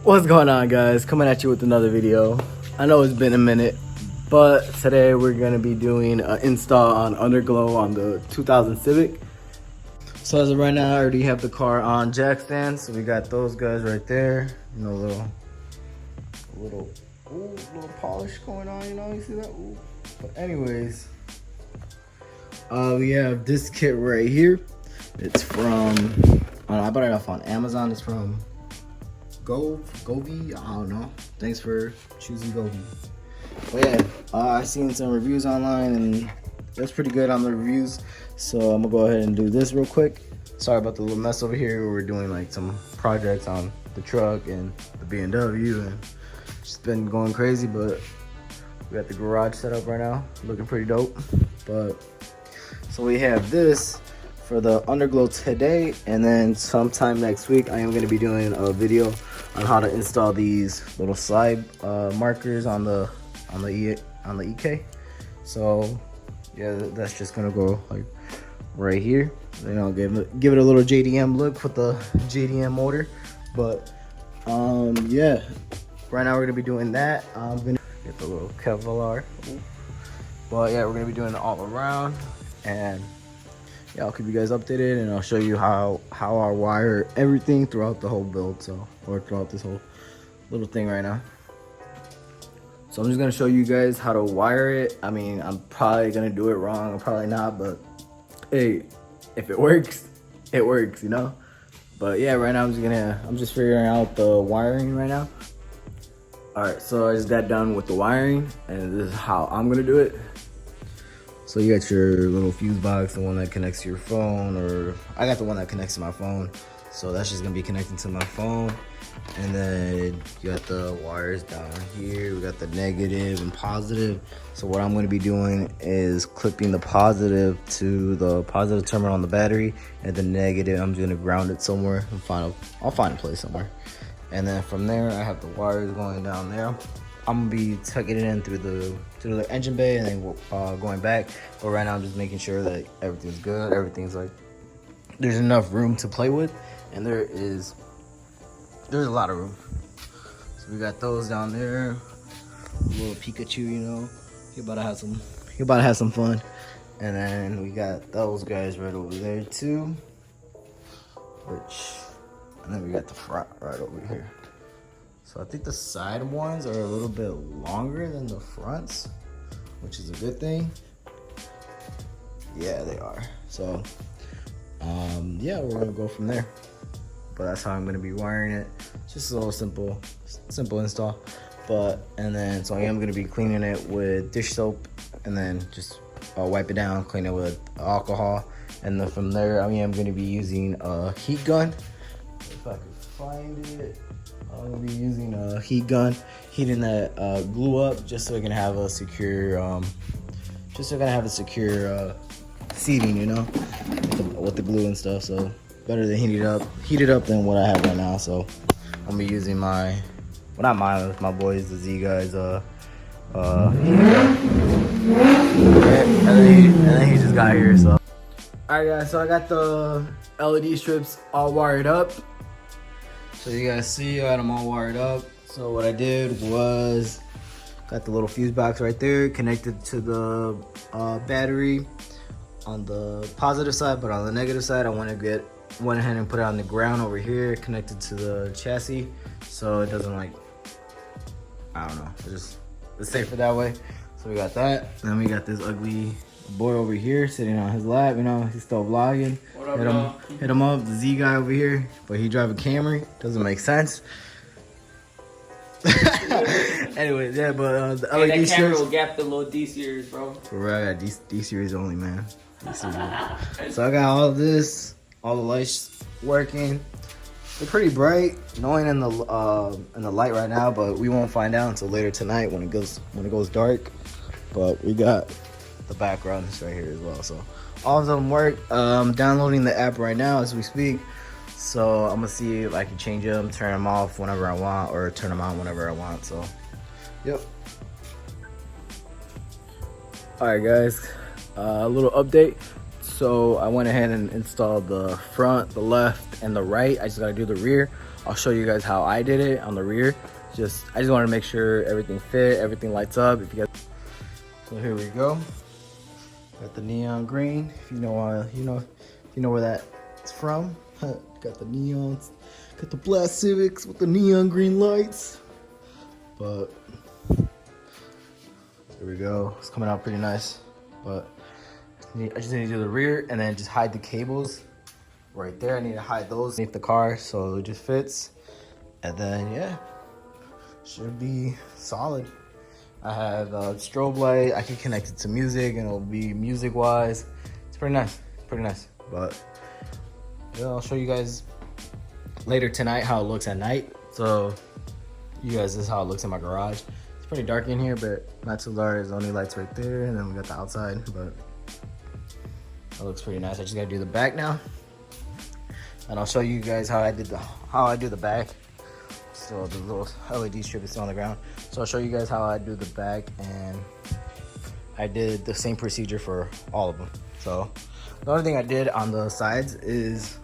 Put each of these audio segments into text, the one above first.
What's going on, guys? Coming at you with another video. I know it's been a minute, but today we're gonna be doing an install on UnderGlow on the 2000 Civic. So as of right now, I already have the car on jack stands, so we got those guys right there. You know, little polish going on. You know, you see that? Ooh. But anyways, we have this kit right here. It's from I bought it off on Amazon. It's from Govi, I don't know. Thanks for choosing Govi. But yeah, I seen some reviews online and that's pretty good on the reviews. So I'm gonna go ahead and do this real quick. Sorry about the little mess over here. We're doing like some projects on the truck and the BMW and just been going crazy, but we got the garage set up right now. Looking pretty dope. But so we have this for the UnderGlow today, and then sometime next week I am going to be doing a video on how to install these little slide markers on the EK. So yeah, that's just gonna go like right here. You know, give it a little JDM look with the JDM motor. But yeah, right now we're gonna be doing that. I'm gonna get the little Kevlar. But yeah, we're gonna be doing it all around, and yeah, I'll keep you guys updated, and I'll show you how I wire everything throughout the whole build, or throughout this whole little thing right now. So I'm just gonna show you guys how to wire it. I mean, I'm probably gonna do it wrong, or probably not, but hey, if it works, it works, you know? But yeah, right now I'm just figuring out the wiring right now. All right, so I just got done with the wiring, and this is how I'm gonna do it. So you got your little fuse box, the one that connects to your phone, or I got the one that connects to my phone. So that's just gonna be connecting to my phone. And then you got the wires down here. We got the negative and positive. So what I'm gonna be doing is clipping the positive to the positive terminal on the battery, and the negative, I'm gonna ground it somewhere and I'll find a place somewhere. And then from there, I have the wires going down there. I'm gonna be tucking it in through the engine bay and then going back. But right now I'm just making sure that everything's good. Everything's like, there's enough room to play with, and there's a lot of room. So we got those down there. Little Pikachu, you know, he about to have some fun. And then we got those guys right over there too. And then we got the front right over here. So I think the side ones are a little bit longer than the fronts, which is a good thing. Yeah, they are. So yeah, we're gonna go from there. But that's how I'm gonna be wiring it. Just a little simple install. And then so I am gonna be cleaning it with dish soap, and then just wipe it down, clean it with alcohol, and then from there I am gonna be using a heat gun. If I can find it. I'm gonna be using a heat gun, heating that glue up just so I can have a secure, seating, you know, with the glue and stuff. So better than heat it up than what I have right now. So I'm gonna be using my boys, the Z guys, heat gun. And then he just got here. So all right, guys. So I got the LED strips all wired up. So you guys see, I got them all wired up. So what I did was got the little fuse box right there connected to the battery on the positive side, but on the negative side I went ahead and put it on the ground over here, connected to the chassis, so it doesn't, like, I don't know, it's safer that way. So we got that. Then we got this ugly boy over here sitting on his lap, you know, he's still vlogging. Hit him up, the Z guy over here, but he drive a Camry. Doesn't make sense. Anyways, yeah, but the LED that Camry strips will gap the little D series, bro. For real, I got D series only, man. So I got all of this, all the lights working. They're pretty bright, knowing in the light right now, but we won't find out until later tonight when it goes dark. But we got the backgrounds right here as well. So all of them work. I'm downloading the app right now as we speak. So I'm gonna see if I can change them, turn them off whenever I want, or turn them on whenever I want. So, yep. All right, guys, a little update. So I went ahead and installed the front, the left, and the right. I just gotta do the rear. I'll show you guys how I did it on the rear. I just wanted to make sure everything fit, everything lights up. If you guys, so here we go. Got the neon green. If you know where that's from. Got the neons. Got the black Civics with the neon green lights. But there we go. It's coming out pretty nice. But I just need to do the rear and then just hide the cables right there. I need to hide those underneath the car so it just fits. And then yeah, should be solid. I have a strobe light. I can connect it to music and it'll be music wise. It's pretty nice, pretty nice. But yeah, I'll show you guys later tonight how it looks at night. So you guys, this is how it looks in my garage. It's pretty dark in here, but not too dark. There's only lights right there, and then we got the outside, but it looks pretty nice. I just gotta do the back now, and I'll show you guys how I do the back. So the little LED strip is still on the ground. So I'll show you guys how I do the back, and I did the same procedure for all of them. So the only thing I did on the sides is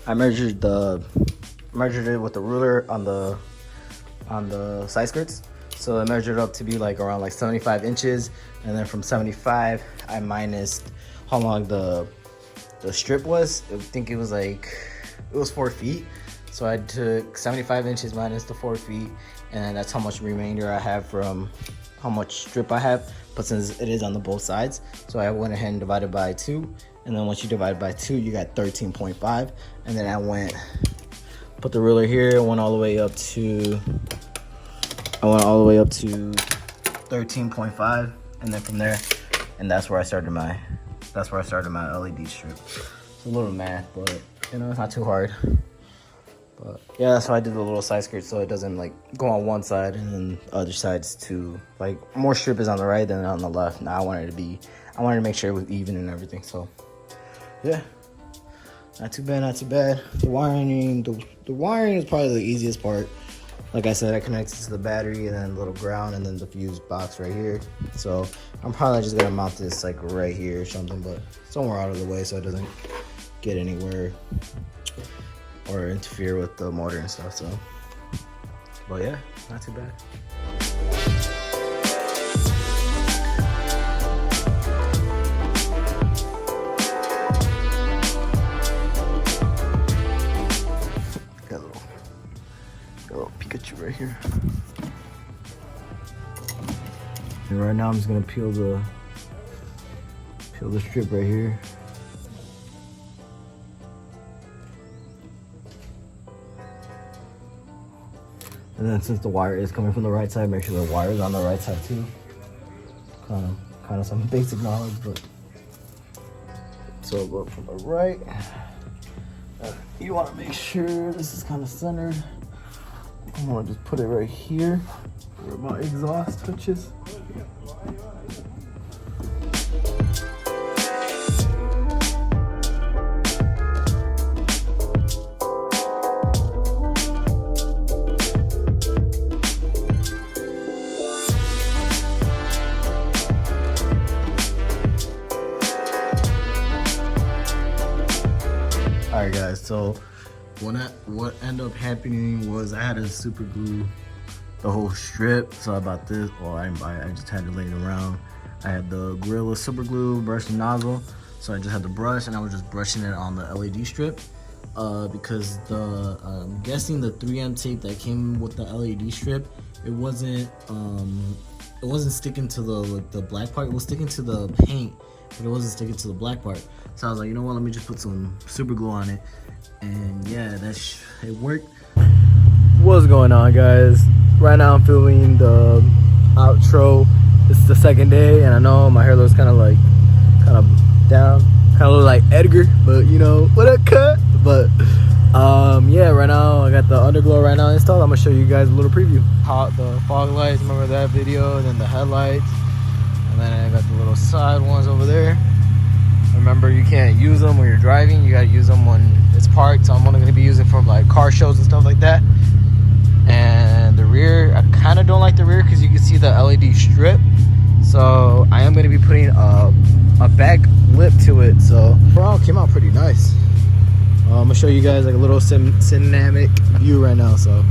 I measured it with the ruler on the side skirts. So I measured up to be like around like 75 inches, and then from 75 I minused how long the strip was. I think it was 4 feet. So I took 75 inches minus the 4 feet, and that's how much remainder I have from how much strip I have. But since it is on the both sides, so I went ahead and divided by 2, and then once you divide by 2, you got 13.5. And then I put the ruler here, went all the way up to 13.5, and then from there, and that's where I started my LED strip. It's a little math, but you know, it's not too hard. But yeah, that's why I did the little side skirt, so it doesn't like go on one side and then the other side's too like more strip is on the right than on the left. Now I wanted to make sure it was even and everything. So yeah, not too bad, not too bad. The wiring is probably the easiest part. Like I said, I connected to the battery and then the little ground and then the fuse box right here. So I'm probably just gonna mount this like right here or something, but somewhere out of the way so it doesn't get anywhere or interfere with the motor and stuff. So, but yeah, not too bad. Got a little Pikachu right here. And right now I'm just gonna peel the strip right here. And then since the wire is coming from the right side, make sure the wire is on the right side too. Kind of some basic knowledge, but so go from the right. You want to make sure this is kind of centered. I want to just put it right here where my exhaust touches. Alright guys, so what ended up happening was I had to super glue the whole strip. So I bought this, well I didn't buy it, I just had to lay it around. I had the Gorilla super glue brush and nozzle, so I just had the brush and I was just brushing it on the LED strip because I'm guessing the 3M tape that came with the LED strip, it wasn't sticking to the black part. It was sticking to the paint, but it wasn't sticking to the black part. So I was like, you know what, let me just put some super glue on it. And yeah, it worked. What's going on, guys? Right now I'm filming the outro. It's the second day, and I know my hair looks kind of down, kind of look like Edgar, but you know what a cut. But yeah, right now I got the UnderGlow right now installed. I'm gonna show you guys a little preview. The fog lights, remember that video? And then the headlights, and then I got the little side ones over there. Remember, you can't use them when you're driving. You gotta use them when it's parked. So I'm only gonna be using for like car shows and stuff like that. And the rear, I kind of don't like the rear because you can see the LED strip. So I am gonna be putting a back lip to it. So overall, it came out pretty nice. I'm gonna show you guys like a little cinematic view right now. So.